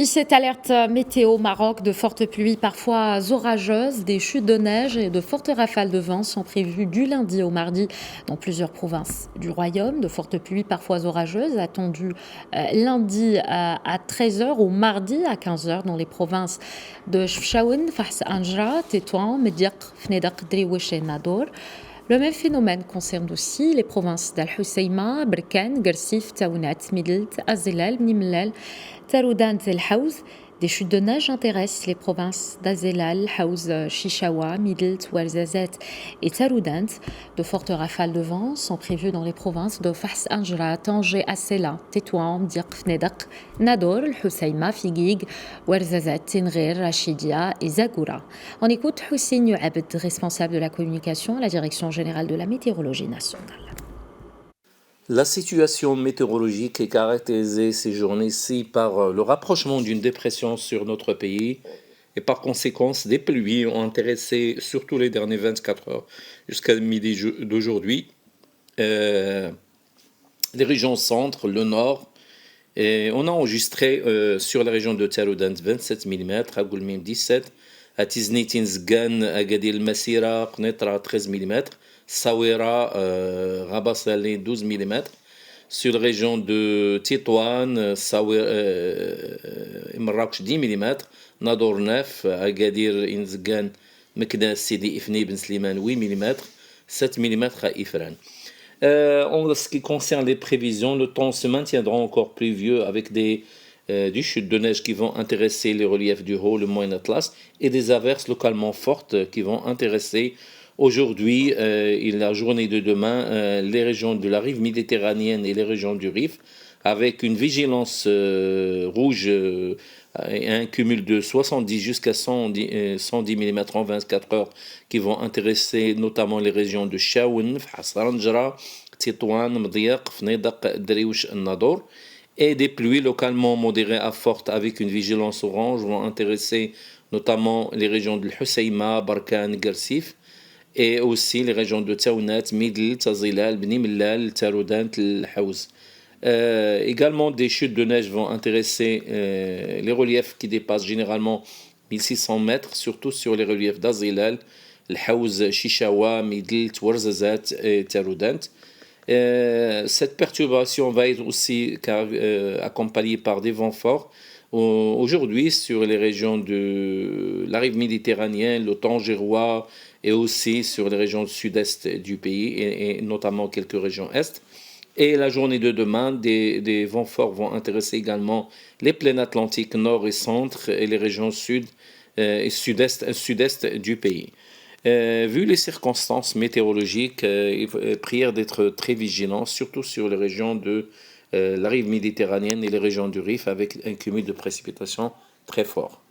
Puis cette alerte météo Maroc, de fortes pluies parfois orageuses, des chutes de neige et de fortes rafales de vent sont prévues du lundi au mardi dans plusieurs provinces du royaume. De fortes pluies parfois orageuses attendues lundi à 13h ou mardi à 15h dans les provinces de Chefchaouen, Fars Anjra, Tétouan, Mediaq, Fnedak, Driouech et Nador. Le même phénomène concerne aussi les provinces d'Al-Hoceima, Berkane, Gersif, Taounat, Midelt, Azelal, Nimlal, Taroudant et Haouz. Des chutes de neige intéressent les provinces d'Azelal, Haouz, Chichawa, Midelt, Ouarzazate et Taroudant. De fortes rafales de vent sont prévues dans les provinces de Fars Anjra, Tanger, Assela, Tétouan, Mdiq, Fnedak, Nador, Al-Hoceima, Figuig, Ouarzazate, Tinrir, Rachidia et Zagoura. On écoute Hussein Abed, responsable de la communication à la Direction générale de la météorologie nationale. La situation météorologique est caractérisée ces journées-ci par le rapprochement d'une dépression sur notre pays et par conséquent des pluies ont intéressé surtout les dernières 24 heures jusqu'à midi d'aujourd'hui les régions centre, le nord. Et on a enregistré sur la région de Taroudant 27 mm, à Goulmim 17, à Tiznit, Zgan, Agadir Massira, Qnetra 13 mm, Sawira, Rabat Saleh 12 mm. Sur la région de Tétouan, Marrakech 10 mm, Nador 9, Agadir Inzgan, Meknes Sidi Ifni Ben Sliman 8 mm, 7 mm à Ifran. En ce qui concerne les prévisions, le temps se maintiendra encore pluvieux avec des chutes de neige qui vont intéresser les reliefs du Haut, le Moyen Atlas, et des averses localement fortes qui vont intéresser aujourd'hui et la journée de demain les régions de la rive méditerranéenne et les régions du Rif, avec une vigilance rouge et un cumul de 70 jusqu'à 110 mm en 24 heures qui vont intéresser notamment les régions de Chaouen, Hasranjra, Tétouan, Mdiaq, Fnedak, Driouech, Nador. Et des pluies localement modérées à fortes avec une vigilance orange vont intéresser notamment les régions de Hoceima, Barkane, Gersif, et aussi les régions de Taounat, Midl, Tazilal, Bni Mellal, Taroudant, Haouz. Également, des chutes de neige vont intéresser les reliefs qui dépassent généralement 1600 mètres, surtout sur les reliefs d'Azilal, Haouz, Chichawa, Midl, Ouarzazate et Taroudant. Cette perturbation va être aussi accompagnée par des vents forts. Aujourd'hui, sur les régions de la rive méditerranéenne, le Tangérois et aussi sur les régions sud-est du pays et notamment quelques régions est. Et la journée de demain, des vents forts vont intéresser également les plaines atlantiques nord et centre et les régions sud et sud-est du pays. Vu les circonstances météorologiques, prière d'être très vigilant, surtout sur les régions de la rive méditerranéenne et les régions du Rif, avec un cumul de précipitations très fort.